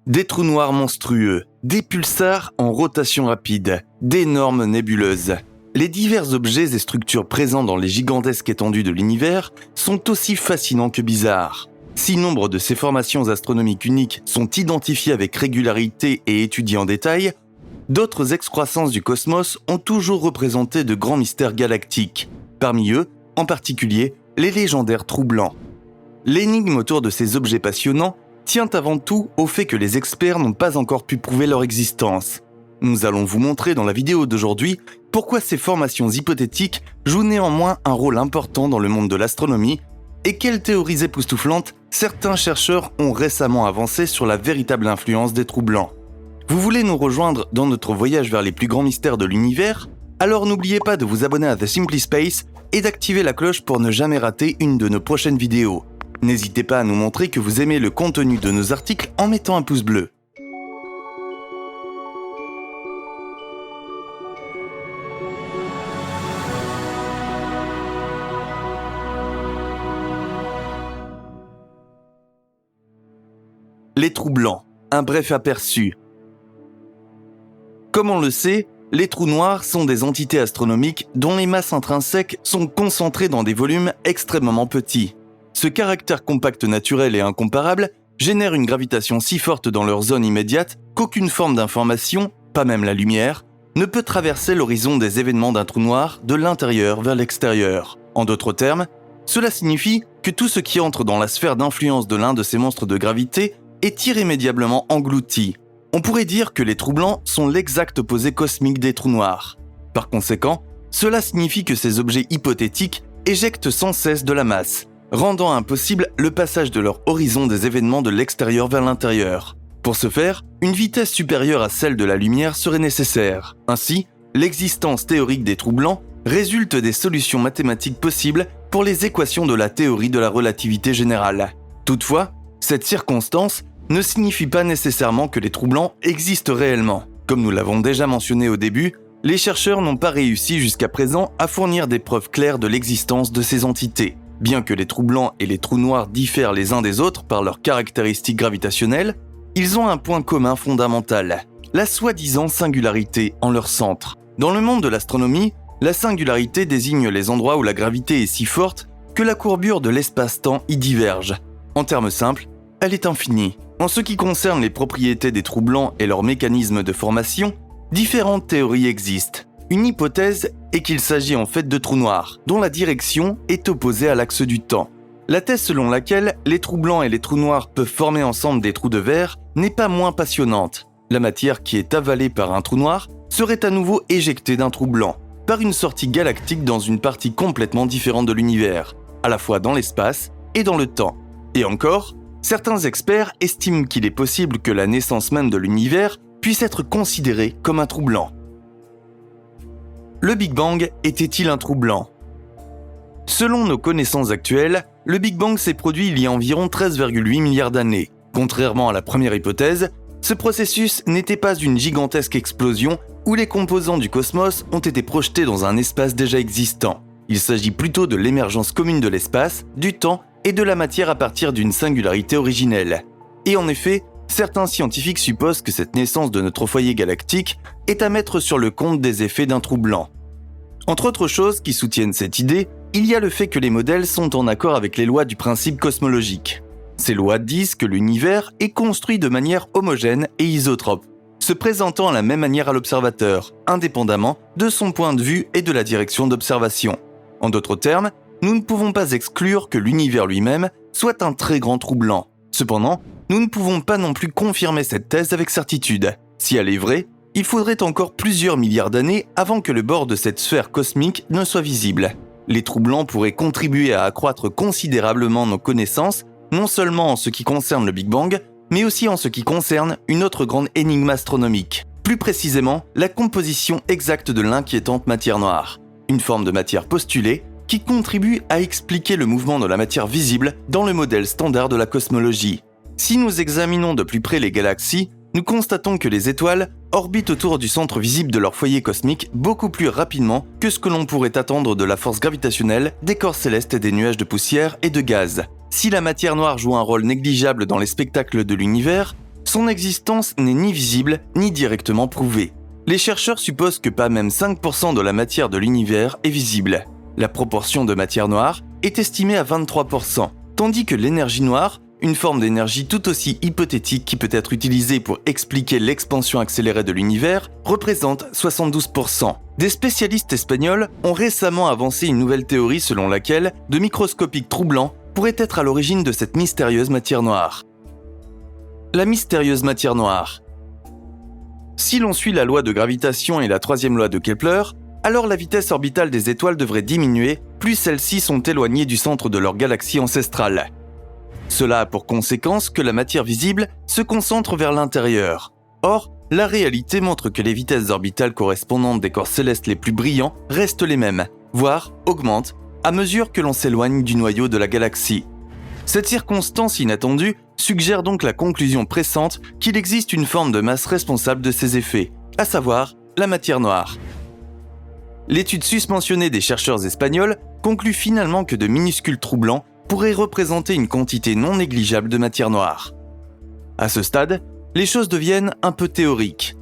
Des trous noirs monstrueux, des pulsars en rotation rapide, d'énormes nébuleuses. Les divers objets et structures présents dans les gigantesques étendues de l'univers sont aussi fascinants que bizarres. Si nombre de ces formations astronomiques uniques sont identifiées avec régularité et étudiées en détail, d'autres excroissances du cosmos ont toujours représenté de grands mystères galactiques. Parmi eux, en particulier, les légendaires trous blancs. L'énigme autour de ces objets passionnants tient avant tout au fait que les experts n'ont pas encore pu prouver leur existence. Nous allons vous montrer dans la vidéo d'aujourd'hui pourquoi ces formations hypothétiques jouent néanmoins un rôle important dans le monde de l'astronomie et quelles théories époustouflantes certains chercheurs ont récemment avancées sur la véritable influence des trous blancs. Vous voulez nous rejoindre dans notre voyage vers les plus grands mystères de l'univers? Alors n'oubliez pas de vous abonner à The Simply Space et d'activer la cloche pour ne jamais rater une de nos prochaines vidéos. N'hésitez pas à nous montrer que vous aimez le contenu de nos articles en mettant un pouce bleu. Les trous blancs, un bref aperçu. Comme on le sait, les trous noirs sont des entités astronomiques dont les masses intrinsèques sont concentrées dans des volumes extrêmement petits. Ce caractère compact naturel et incomparable génère une gravitation si forte dans leur zone immédiate qu'aucune forme d'information, pas même la lumière, ne peut traverser l'horizon des événements d'un trou noir de l'intérieur vers l'extérieur. En d'autres termes, cela signifie que tout ce qui entre dans la sphère d'influence de l'un de ces monstres de gravité est irrémédiablement englouti. On pourrait dire que les trous blancs sont l'exact opposé cosmique des trous noirs. Par conséquent, cela signifie que ces objets hypothétiques éjectent sans cesse de la masse, rendant impossible le passage de leur horizon des événements de l'extérieur vers l'intérieur. Pour ce faire, une vitesse supérieure à celle de la lumière serait nécessaire. Ainsi, l'existence théorique des trous blancs résulte des solutions mathématiques possibles pour les équations de la théorie de la relativité générale. Toutefois, cette circonstance ne signifie pas nécessairement que les trous blancs existent réellement. Comme nous l'avons déjà mentionné au début, les chercheurs n'ont pas réussi jusqu'à présent à fournir des preuves claires de l'existence de ces entités. Bien que les trous blancs et les trous noirs diffèrent les uns des autres par leurs caractéristiques gravitationnelles, ils ont un point commun fondamental, la soi-disant singularité en leur centre. Dans le monde de l'astronomie, la singularité désigne les endroits où la gravité est si forte que la courbure de l'espace-temps y diverge. En termes simples, elle est infinie. En ce qui concerne les propriétés des trous blancs et leur mécanisme de formation, différentes théories existent. Une hypothèse est qu'il s'agit en fait de trous noirs, dont la direction est opposée à l'axe du temps. La thèse selon laquelle les trous blancs et les trous noirs peuvent former ensemble des trous de verre n'est pas moins passionnante. La matière qui est avalée par un trou noir serait à nouveau éjectée d'un trou blanc, par une sortie galactique dans une partie complètement différente de l'univers, à la fois dans l'espace et dans le temps. Et encore, certains experts estiment qu'il est possible que la naissance même de l'univers puisse être considérée comme un trou blanc. Le Big Bang était-il un trou blanc? Selon nos connaissances actuelles, le Big Bang s'est produit il y a environ 13,8 milliards d'années. Contrairement à la première hypothèse, ce processus n'était pas une gigantesque explosion où les composants du cosmos ont été projetés dans un espace déjà existant. Il s'agit plutôt de l'émergence commune de l'espace, du temps et de la matière à partir d'une singularité originelle. Et en effet, certains scientifiques supposent que cette naissance de notre foyer galactique est à mettre sur le compte des effets d'un trou blanc. Entre autres choses qui soutiennent cette idée, il y a le fait que les modèles sont en accord avec les lois du principe cosmologique. Ces lois disent que l'univers est construit de manière homogène et isotrope, se présentant à la même manière à l'observateur, indépendamment de son point de vue et de la direction d'observation. En d'autres termes, nous ne pouvons pas exclure que l'univers lui-même soit un très grand trou blanc. Cependant, nous ne pouvons pas non plus confirmer cette thèse avec certitude. Si elle est vraie, il faudrait encore plusieurs milliards d'années avant que le bord de cette sphère cosmique ne soit visible. Les trous blancs pourraient contribuer à accroître considérablement nos connaissances, non seulement en ce qui concerne le Big Bang, mais aussi en ce qui concerne une autre grande énigme astronomique. Plus précisément, la composition exacte de l'inquiétante matière noire, une forme de matière postulée qui contribue à expliquer le mouvement de la matière visible dans le modèle standard de la cosmologie. Si nous examinons de plus près les galaxies, nous constatons que les étoiles orbitent autour du centre visible de leur foyer cosmique beaucoup plus rapidement que ce que l'on pourrait attendre de la force gravitationnelle des corps célestes et des nuages de poussière et de gaz. Si la matière noire joue un rôle négligeable dans les spectacles de l'univers, Son existence n'est ni visible ni directement prouvée. Les chercheurs supposent que pas même 5% de la matière de l'univers est visible. La proportion de matière noire est estimée à 23%, tandis que l'énergie noire, une forme d'énergie tout aussi hypothétique qui peut être utilisée pour expliquer l'expansion accélérée de l'univers, représente 72%. Des spécialistes espagnols ont récemment avancé une nouvelle théorie selon laquelle de microscopiques troublants pourraient être à l'origine de cette mystérieuse matière noire. La mystérieuse matière noire. Si l'on suit la loi de gravitation et la troisième loi de Kepler, alors la vitesse orbitale des étoiles devrait diminuer plus celles-ci sont éloignées du centre de leur galaxie ancestrale. Cela a pour conséquence que la matière visible se concentre vers l'intérieur. Or, la réalité montre que les vitesses orbitales correspondantes des corps célestes les plus brillants restent les mêmes, voire augmentent, à mesure que l'on s'éloigne du noyau de la galaxie. Cette circonstance inattendue suggère donc la conclusion pressante qu'il existe une forme de masse responsable de ces effets, à savoir la matière noire. L'étude susmentionnée des chercheurs espagnols conclut finalement que de minuscules trous blancs pourraient représenter une quantité non négligeable de matière noire. À ce stade, les choses deviennent un peu théoriques.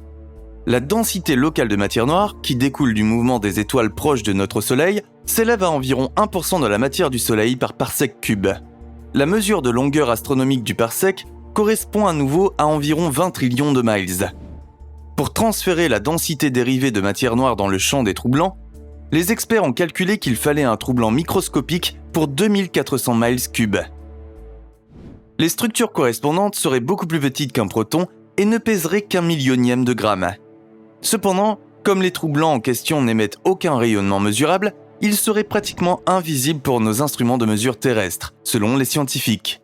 La densité locale de matière noire, qui découle du mouvement des étoiles proches de notre Soleil, s'élève à environ 1% de la matière du Soleil par parsec cube. La mesure de longueur astronomique du parsec correspond à nouveau à environ 20 trillions de miles. Pour transférer la densité dérivée de matière noire dans le champ des trous blancs, les experts ont calculé qu'il fallait un trou blanc microscopique pour 2400 miles cubes. Les structures correspondantes seraient beaucoup plus petites qu'un proton et ne pèseraient qu'un millionième de gramme. Cependant, comme les trous blancs en question n'émettent aucun rayonnement mesurable, ils seraient pratiquement invisibles pour nos instruments de mesure terrestres, selon les scientifiques.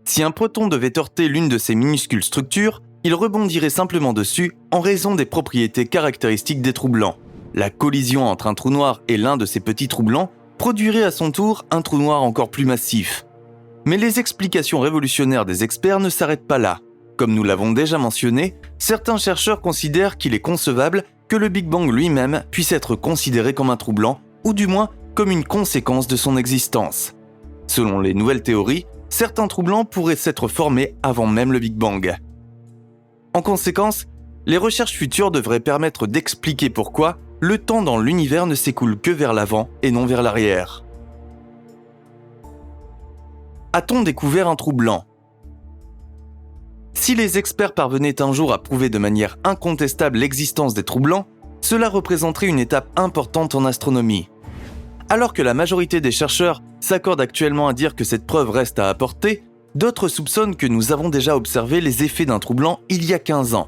Si un proton devait heurter l'une de ces minuscules structures, il rebondirait simplement dessus en raison des propriétés caractéristiques des trous blancs. La collision entre un trou noir et l'un de ces petits trous blancs produirait à son tour un trou noir encore plus massif. Mais les explications révolutionnaires des experts ne s'arrêtent pas là. Comme nous l'avons déjà mentionné, certains chercheurs considèrent qu'il est concevable que le Big Bang lui-même puisse être considéré comme un trou blanc, ou du moins comme une conséquence de son existence. Selon les nouvelles théories, certains trous blancs pourraient s'être formés avant même le Big Bang. En conséquence, les recherches futures devraient permettre d'expliquer pourquoi le temps dans l'univers ne s'écoule que vers l'avant et non vers l'arrière. A-t-on découvert un trou blanc ? Si les experts parvenaient un jour à prouver de manière incontestable l'existence des trous blancs, cela représenterait une étape importante en astronomie. Alors que la majorité des chercheurs s'accordent actuellement à dire que cette preuve reste à apporter, d'autres soupçonnent que nous avons déjà observé les effets d'un trou blanc il y a 15 ans.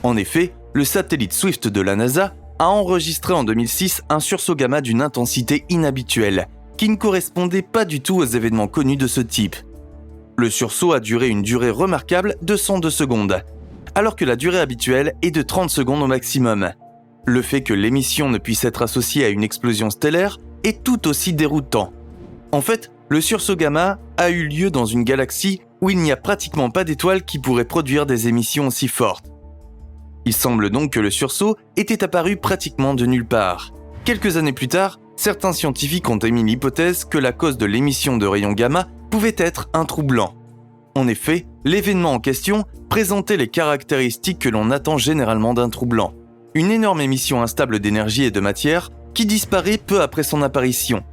En effet, le satellite Swift de la NASA a enregistré en 2006 un sursaut gamma d'une intensité inhabituelle, qui ne correspondait pas du tout aux événements connus de ce type. Le sursaut a duré une durée remarquable de 102 secondes, alors que la durée habituelle est de 30 secondes au maximum. Le fait que l'émission ne puisse être associée à une explosion stellaire est tout aussi déroutant. En fait, le sursaut gamma a eu lieu dans une galaxie où il n'y a pratiquement pas d'étoiles qui pourraient produire des émissions aussi fortes. Il semble donc que le sursaut était apparu pratiquement de nulle part. Quelques années plus tard, certains scientifiques ont émis l'hypothèse que la cause de l'émission de rayons gamma pouvait être un trou blanc. En effet, l'événement en question présentait les caractéristiques que l'on attend généralement d'un trou blanc. Une énorme émission instable d'énergie et de matière qui disparaît peu après son apparition.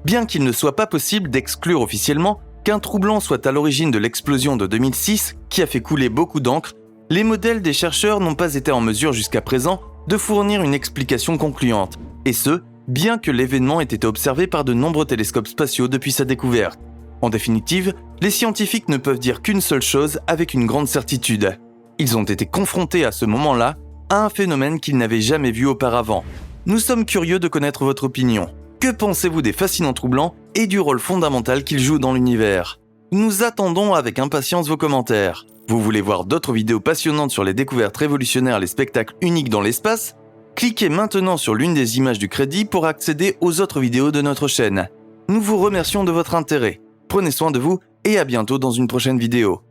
Bien qu'il ne soit pas possible d'exclure officiellement qu'un trou blanc soit à l'origine de l'explosion de 2006 qui a fait couler beaucoup d'encre, les modèles des chercheurs n'ont pas été en mesure jusqu'à présent de fournir une explication concluante, et ce, bien que l'événement ait été observé par de nombreux télescopes spatiaux depuis sa découverte. En définitive, les scientifiques ne peuvent dire qu'une seule chose avec une grande certitude. Ils ont été confrontés à ce moment-là à un phénomène qu'ils n'avaient jamais vu auparavant. Nous sommes curieux de connaître votre opinion. Que pensez-vous des fascinants trous blancs et du rôle fondamental qu'ils jouent dans l'univers ? Nous attendons avec impatience vos commentaires. Vous voulez voir d'autres vidéos passionnantes sur les découvertes révolutionnaires et les spectacles uniques dans l'espace ? Cliquez maintenant sur l'une des images du crédit pour accéder aux autres vidéos de notre chaîne. Nous vous remercions de votre intérêt. Prenez soin de vous et à bientôt dans une prochaine vidéo.